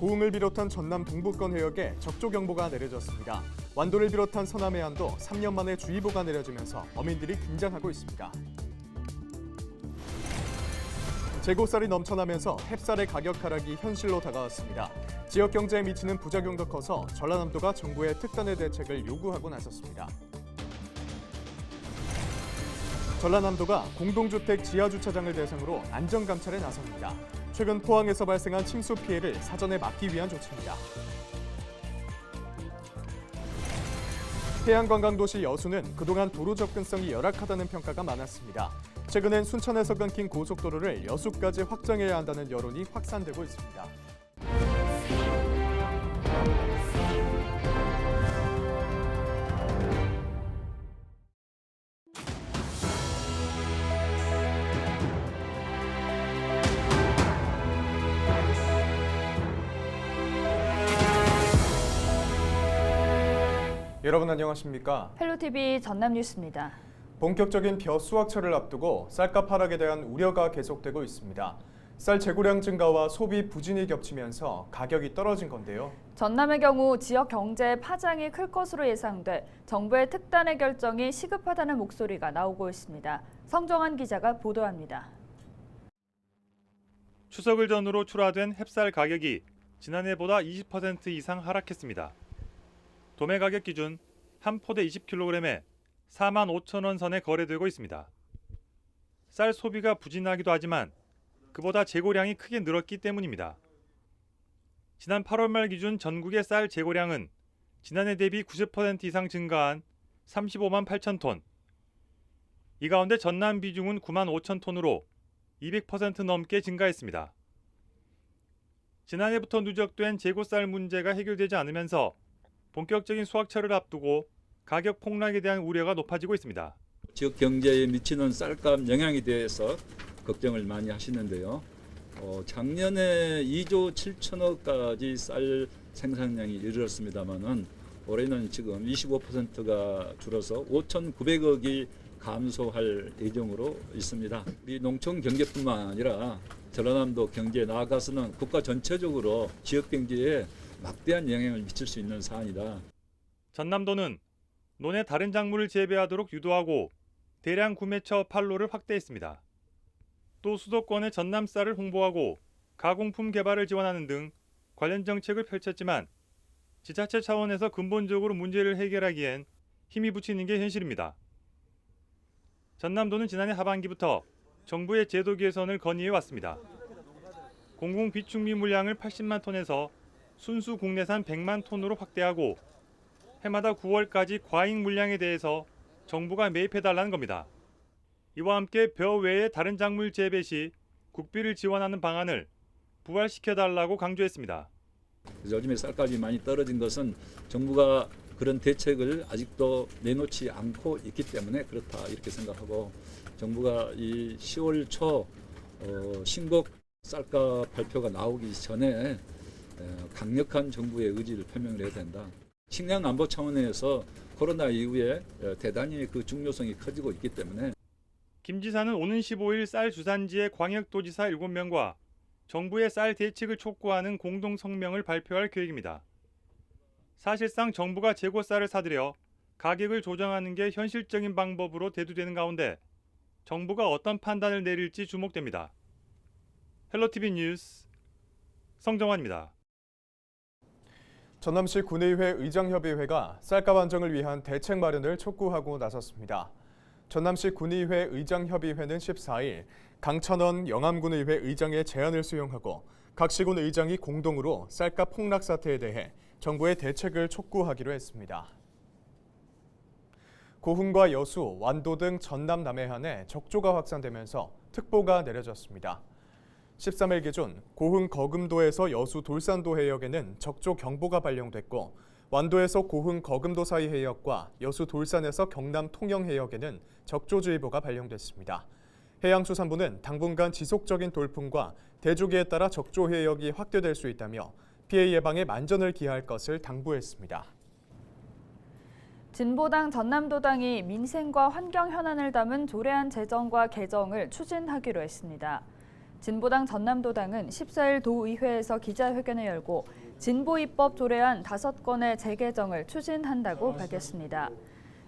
고흥을 비롯한 전남 동부권 해역에 적조경보가 내려졌습니다. 완도를 비롯한 서남 해안도 3년 만에 주의보가 내려지면서 어민들이 긴장하고 있습니다. 재고쌀이 넘쳐나면서 햅쌀의 가격 하락이 현실로 다가왔습니다. 지역 경제에 미치는 부작용도 커서 전라남도가 정부의 특단의 대책을 요구하고 나섰습니다. 전라남도가 공동주택 지하주차장을 대상으로 안전감찰에 나섭니다. 최근 포항에서 발생한 침수 피해를 사전에 막기 위한 조치입니다. 해양관광도시 여수는 그동안 도로 접근성이 열악하다는 평가가 많았습니다. 최근엔 순천에서 끊긴 고속도로를 여수까지 확장해야 한다는 여론이 확산되고 있습니다. 여러분 안녕하십니까? 헬로티비 전남뉴스입니다. 본격적인 벼 수확철을 앞두고 쌀값 하락에 대한 우려가 계속되고 있습니다. 쌀 재고량 증가와 소비 부진이 겹치면서 가격이 떨어진 건데요. 전남의 경우 지역 경제의 파장이 클 것으로 예상돼 정부의 특단의 결정이 시급하다는 목소리가 나오고 있습니다. 성정환 기자가 보도합니다. 추석을 전후로 출하된 햅쌀 가격이 지난해보다 20% 이상 하락했습니다. 도매 가격 기준 한 포대 20kg에 45,000원 선에 거래되고 있습니다. 쌀 소비가 부진하기도 하지만 그보다 재고량이 크게 늘었기 때문입니다. 지난 8월 말 기준 전국의 쌀 재고량은 지난해 대비 90% 이상 증가한 35만 8천 톤. 이 가운데 전남 비중은 9만 5천 톤으로 200% 넘게 증가했습니다. 지난해부터 누적된 재고쌀 문제가 해결되지 않으면서 본격적인 수확철을 앞두고 가격 폭락에 대한 우려가 높아지고 있습니다. 지역 경제에 미치는 쌀값 영향에 대해서 걱정을 많이 하시는데요. 작년에 2조 7천억까지 쌀 생산량이 이르렀습니다만은 올해는 지금 25%가 줄어서 5,900억이 감소할 예정으로 있습니다. 우리 농촌 경제뿐만 아니라 전라남도 경제에 나아가서는 국가 전체적으로 지역 경제에 막대한 영향을 미칠 수 있는 사안이다. 전남도는 논에 다른 작물을 재배하도록 유도하고 대량 구매처 판로를 확대했습니다. 또 수도권의 전남쌀을 홍보하고 가공품 개발을 지원하는 등 관련 정책을 펼쳤지만 지자체 차원에서 근본적으로 문제를 해결하기엔 힘이 붙이는 게 현실입니다. 전남도는 지난해 하반기부터 정부의 제도 개선을 건의해 왔습니다. 공공 비축미 물량을 80만 톤에서 순수 국내산 100만 톤으로 확대하고 해마다 9월까지 과잉 물량에 대해서 정부가 매입해달라는 겁니다. 이와 함께 벼 외의 다른 작물 재배 시 국비를 지원하는 방안을 부활시켜달라고 강조했습니다. 요즘에 쌀값이 많이 떨어진 것은 정부가 그런 대책을 아직도 내놓지 않고 있기 때문에 그렇다 이렇게 생각하고 정부가 이 10월 초 신곡 쌀값 발표가 나오기 전에 강력한 정부의 의지를 표명을 해야 된다. 식량 안보 차원에서 코로나 이후에 대단히 그 중요성이 커지고 있기 때문에 김 지사는 오는 15일 쌀 주산지의 광역도지사 7명과 정부의 쌀 대책을 촉구하는 공동 성명을 발표할 계획입니다. 사실상 정부가 재고 쌀을 사들여 가격을 조정하는 게 현실적인 방법으로 대두되는 가운데 정부가 어떤 판단을 내릴지 주목됩니다. 헬로티비 뉴스 성정환입니다. 전남시 군의회 의장협의회가 쌀값 안정을 위한 대책 마련을 촉구하고 나섰습니다. 전남시 군의회 의장협의회는 14일 강천원 영암군의회 의장의 제안을 수용하고 각 시군 의장이 공동으로 쌀값 폭락 사태에 대해 정부의 대책을 촉구하기로 했습니다. 고흥과 여수, 완도 등 전남 남해안에 적조가 확산되면서 특보가 내려졌습니다. 13일 기준 고흥 거금도에서 여수 돌산도 해역에는 적조 경보가 발령됐고 완도에서 고흥 거금도 사이 해역과 여수 돌산에서 경남 통영 해역에는 적조주의보가 발령됐습니다. 해양수산부는 당분간 지속적인 돌풍과 대조기에 따라 적조 해역이 확대될 수 있다며 피해 예방에 만전을 기할 것을 당부했습니다. 진보당 전남도당이 민생과 환경 현안을 담은 조례안 제정과 개정을 추진하기로 했습니다. 진보당 전남도당은 14일 도의회에서 기자회견을 열고 진보입법 조례안 5건의 재개정을 추진한다고 밝혔습니다.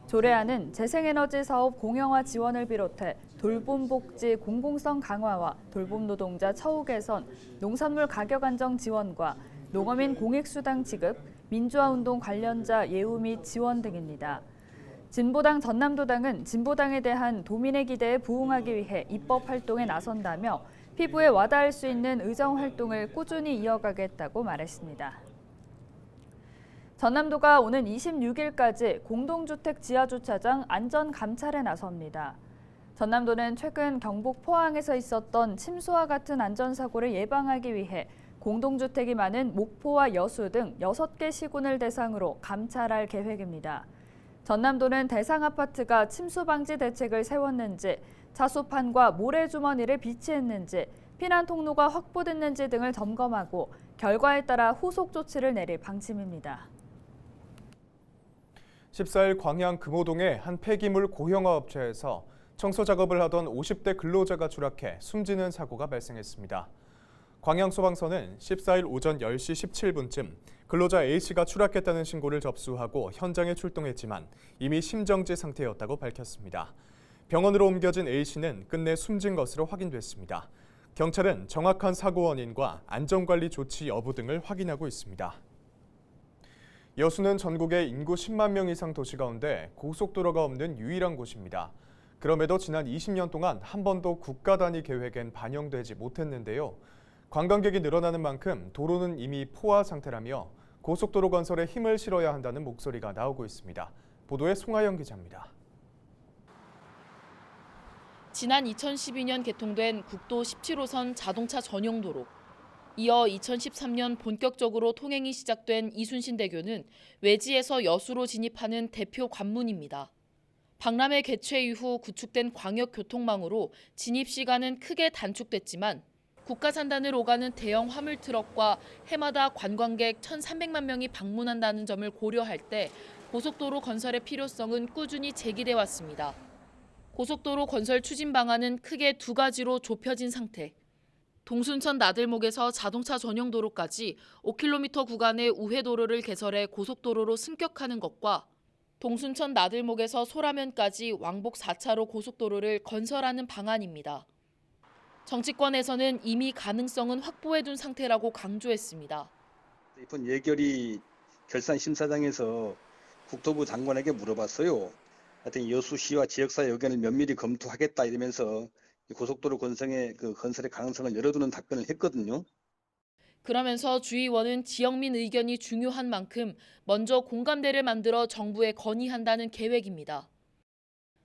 조례안은 재생에너지 사업 공영화 지원을 비롯해 돌봄복지 공공성 강화와 돌봄 노동자 처우 개선, 농산물 가격 안정 지원과 농어민 공익수당 지급, 민주화운동 관련자 예우 및 지원 등입니다. 진보당 전남도당은 진보당에 대한 도민의 기대에 부응하기 위해 입법 활동에 나선다며 피부에 와닿을 수 있는 의정 활동을 꾸준히 이어가겠다고 말했습니다. 전남도가 오는 26일까지 공동주택 지하주차장 안전 감찰에 나섭니다. 전남도는 최근 경북 포항에서 있었던 침수와 같은 안전사고를 예방하기 위해 공동주택이 많은 목포와 여수 등 6개 시군을 대상으로 감찰할 계획입니다. 전남도는 대상 아파트가 침수 방지 대책을 세웠는지, 자수판과 모래주머니를 비치했는지, 피난 통로가 확보됐는지 등을 점검하고 결과에 따라 후속 조치를 내릴 방침입니다. 14일 광양 금호동의 한 폐기물 고형화 업체에서 청소 작업을 하던 50대 근로자가 추락해 숨지는 사고가 발생했습니다. 광양소방서는 14일 오전 10시 17분쯤 근로자 A씨가 추락했다는 신고를 접수하고 현장에 출동했지만 이미 심정지 상태였다고 밝혔습니다. 병원으로 옮겨진 A씨는 끝내 숨진 것으로 확인됐습니다. 경찰은 정확한 사고 원인과 안전관리 조치 여부 등을 확인하고 있습니다. 여수는 전국의 인구 10만 명 이상 도시 가운데 고속도로가 없는 유일한 곳입니다. 그럼에도 지난 20년 동안 한 번도 국가 단위 계획엔 반영되지 못했는데요. 관광객이 늘어나는 만큼 도로는 이미 포화 상태라며 고속도로 건설에 힘을 실어야 한다는 목소리가 나오고 있습니다. 보도에 송하영 기자입니다. 지난 2012년 개통된 국도 17호선 자동차 전용 도로. 이어 2013년 본격적으로 통행이 시작된 이순신대교는 외지에서 여수로 진입하는 대표 관문입니다. 박람회 개최 이후 구축된 광역교통망으로 진입 시간은 크게 단축됐지만 국가산단을 오가는 대형 화물트럭과 해마다 관광객 1,300만 명이 방문한다는 점을 고려할 때 고속도로 건설의 필요성은 꾸준히 제기돼 왔습니다. 고속도로 건설 추진 방안은 크게 2가지로 좁혀진 상태. 동순천 나들목에서 자동차 전용 도로까지 5km 구간의 우회도로를 개설해 고속도로로 승격하는 것과 동순천 나들목에서 소라면까지 왕복 4차로 고속도로를 건설하는 방안입니다. 정치권에서는 이미 가능성은 확보해둔 상태라고 강조했습니다. 이번 예결위 결산심사장에서 국토부 장관에게 물어봤어요. 하여튼 여수시와 지역사회 의견을 면밀히 검토하겠다 이러면서 고속도로 건설의 가능성을 열어두는 답변을 했거든요. 그러면서 주 의원은 지역민 의견이 중요한 만큼 먼저 공감대를 만들어 정부에 건의한다는 계획입니다.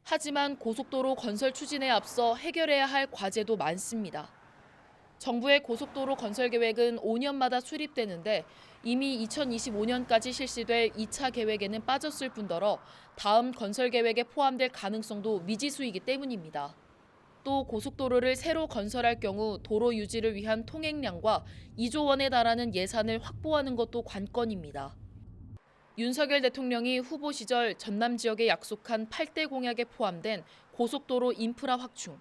하지만 고속도로 건설 추진에 앞서 해결해야 할 과제도 많습니다. 정부의 고속도로 건설 계획은 5년마다 수립되는데 이미 2025년까지 실시될 2차 계획에는 빠졌을 뿐더러 다음 건설 계획에 포함될 가능성도 미지수이기 때문입니다. 또 고속도로를 새로 건설할 경우 도로 유지를 위한 통행량과 2조 원에 달하는 예산을 확보하는 것도 관건입니다. 윤석열 대통령이 후보 시절 전남 지역에 약속한 8대 공약에 포함된 고속도로 인프라 확충.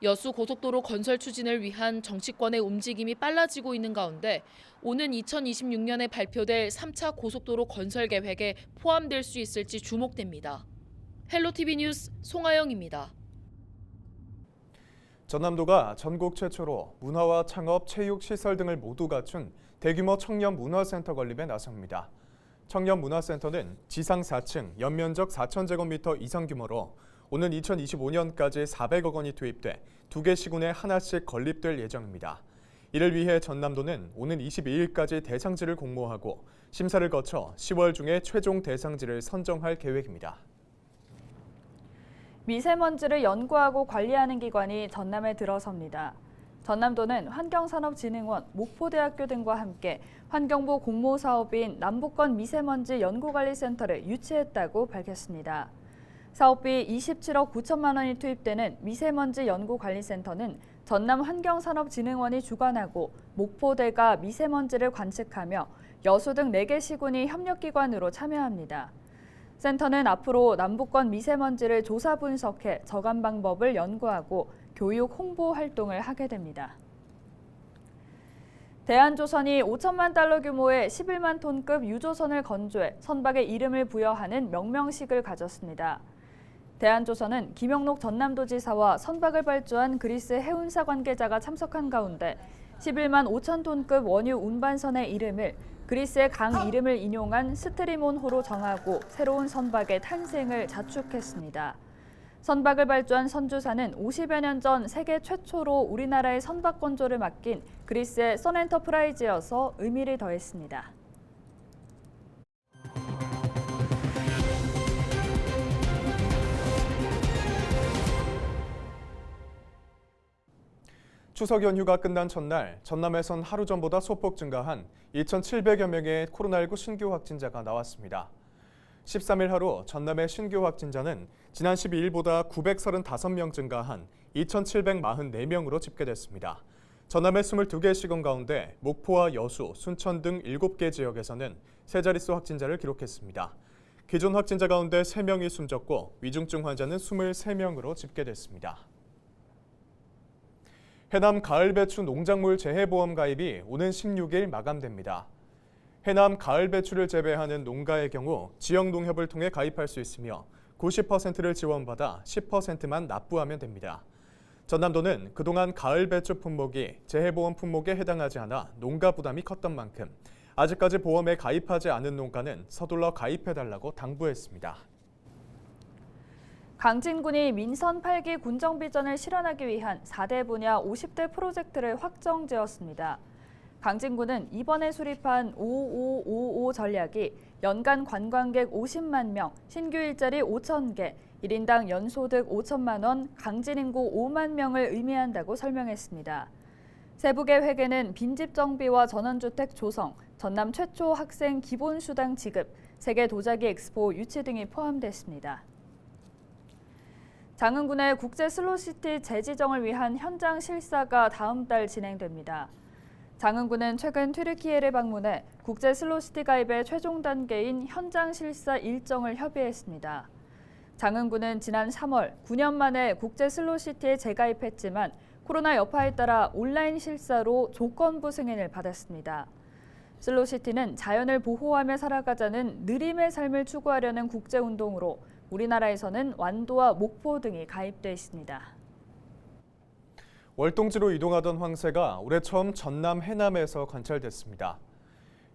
여수 고속도로 건설 추진을 위한 정치권의 움직임이 빨라지고 있는 가운데 오는 2026년에 발표될 3차 고속도로 건설 계획에 포함될 수 있을지 주목됩니다. 헬로티비 뉴스 송하영입니다. 전남도가 전국 최초로 문화와 창업, 체육, 시설 등을 모두 갖춘 대규모 청년 문화센터 건립에 나섭니다. 청년 문화센터는 지상 4층, 연면적 4,000제곱미터 이상 규모로 오는 2025년까지 400억 원이 투입돼 2개 시군에 하나씩 건립될 예정입니다. 이를 위해 전남도는 오는 22일까지 대상지를 공모하고 심사를 거쳐 10월 중에 최종 대상지를 선정할 계획입니다. 미세먼지를 연구하고 관리하는 기관이 전남에 들어섭니다. 전남도는 환경산업진흥원, 목포대학교 등과 함께 환경부 공모사업인 남부권 미세먼지 연구관리센터를 유치했다고 밝혔습니다. 사업비 27억 9천만 원이 투입되는 미세먼지 연구관리센터는 전남 환경산업진흥원이 주관하고 목포대가 미세먼지를 관측하며 여수 등 4개 시군이 협력기관으로 참여합니다. 센터는 앞으로 남부권 미세먼지를 조사 분석해 저감 방법을 연구하고 교육 홍보 활동을 하게 됩니다. 대한조선이 5천만 달러 규모의 11만 톤급 유조선을 건조해 선박에 이름을 부여하는 명명식을 가졌습니다. 대한조선은 김영록 전남도지사와 선박을 발주한 그리스 해운사 관계자가 참석한 가운데 11만 5천 톤급 원유 운반선의 이름을 그리스의 강 이름을 인용한 스트리몬호로 정하고 새로운 선박의 탄생을 자축했습니다. 선박을 발주한 선주사는 50여 년 전 세계 최초로 우리나라의 선박 건조를 맡긴 그리스의 선엔터프라이즈여서 의미를 더했습니다. 추석 연휴가 끝난 첫날 전남에선 하루 전보다 소폭 증가한 2,700여 명의 코로나19 신규 확진자가 나왔습니다. 13일 하루 전남의 신규 확진자는 지난 12일보다 935명 증가한 2,744명으로 집계됐습니다. 전남의 22개 시군 가운데 목포와 여수, 순천 등 7개 지역에서는 세 자릿수 확진자를 기록했습니다. 기존 확진자 가운데 3명이 숨졌고 위중증 환자는 23명으로 집계됐습니다. 해남 가을배추 농작물 재해보험 가입이 오는 16일 마감됩니다. 해남 가을배추를 재배하는 농가의 경우 지역농협을 통해 가입할 수 있으며 90%를 지원받아 10%만 납부하면 됩니다. 전남도는 그동안 가을배추 품목이 재해보험 품목에 해당하지 않아 농가 부담이 컸던 만큼 아직까지 보험에 가입하지 않은 농가는 서둘러 가입해달라고 당부했습니다. 강진군이 민선 8기 군정비전을 실현하기 위한 4대 분야 50대 프로젝트를 확정지었습니다. 강진군은 이번에 수립한 5555 전략이 연간 관광객 50만 명, 신규 일자리 5,000개, 1인당 연소득 5천만 원, 강진 인구 5만 명을 의미한다고 설명했습니다. 세부 계획에는 빈집 정비와 전원주택 조성, 전남 최초 학생 기본수당 지급, 세계 도자기 엑스포 유치 등이 포함됐습니다. 장흥군의 국제 슬로시티 재지정을 위한 현장 실사가 다음 달 진행됩니다. 장흥군은 최근 튀르키예를 방문해 국제 슬로시티 가입의 최종 단계인 현장 실사 일정을 협의했습니다. 장흥군은 지난 3월 9년 만에 국제 슬로시티에 재가입했지만 코로나 여파에 따라 온라인 실사로 조건부 승인을 받았습니다. 슬로시티는 자연을 보호하며 살아가자는 느림의 삶을 추구하려는 국제운동으로 우리나라에서는 완도와 목포 등이 가입돼 있습니다. 월동지로 이동하던 황새가 올해 처음 전남 해남에서 관찰됐습니다.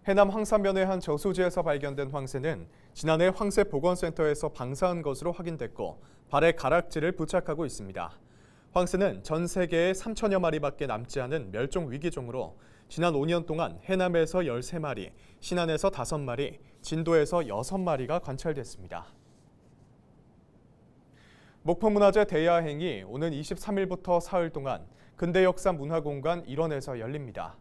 해남 황산면의 한 저수지에서 발견된 황새는 지난해 황새보건센터에서 방사한 것으로 확인됐고 발에 가락지를 부착하고 있습니다. 황새는 전 세계에 3천여 마리밖에 남지 않은 멸종 위기종으로 지난 5년 동안 해남에서 13마리, 신안에서 5마리, 진도에서 6마리가 관찰됐습니다. 목포문화재 대야행이 오는 23일부터 사흘 동안 근대역사문화공간 일원에서 열립니다.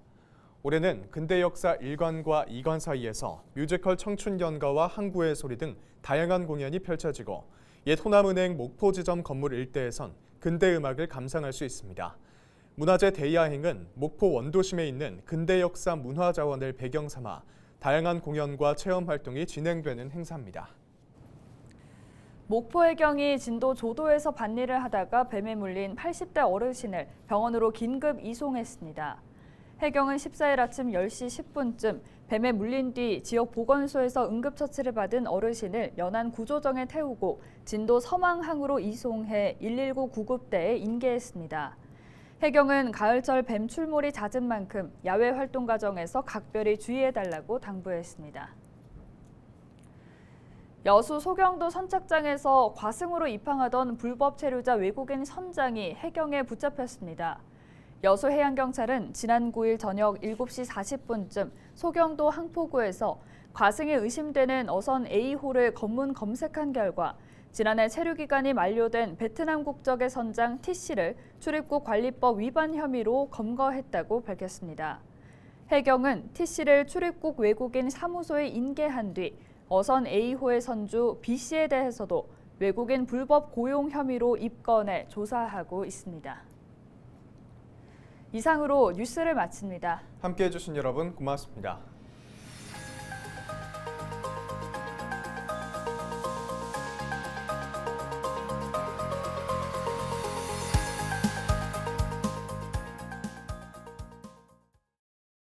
올해는 근대역사 1관과 2관 사이에서 뮤지컬 청춘연가와 항구의 소리 등 다양한 공연이 펼쳐지고 옛 호남은행 목포지점 건물 일대에선 근대음악을 감상할 수 있습니다. 문화재 대야행은 목포 원도심에 있는 근대역사 문화자원을 배경 삼아 다양한 공연과 체험 활동이 진행되는 행사입니다. 목포해경이 진도 조도에서 밭일을 하다가 뱀에 물린 80대 어르신을 병원으로 긴급 이송했습니다. 해경은 14일 아침 10시 10분쯤 뱀에 물린 뒤 지역 보건소에서 응급처치를 받은 어르신을 연안 구조정에 태우고 진도 서망항으로 이송해 119 구급대에 인계했습니다. 해경은 가을철 뱀 출몰이 잦은 만큼 야외 활동 과정에서 각별히 주의해달라고 당부했습니다. 여수 소경도 선착장에서 과승으로 입항하던 불법 체류자 외국인 선장이 해경에 붙잡혔습니다. 여수해양경찰은 지난 9일 저녁 7시 40분쯤 소경도 항포구에서 과승이 의심되는 어선 A호를 검문 검색한 결과 지난해 체류 기간이 만료된 베트남 국적의 선장 T씨를 출입국 관리법 위반 혐의로 검거했다고 밝혔습니다. 해경은 T씨를 출입국 외국인 사무소에 인계한 뒤 어선 A호의 선주 B씨에 대해서도 외국인 불법 고용 혐의로 입건해 조사하고 있습니다. 이상으로 뉴스를 마칩니다. 함께해 주신 여러분 고맙습니다.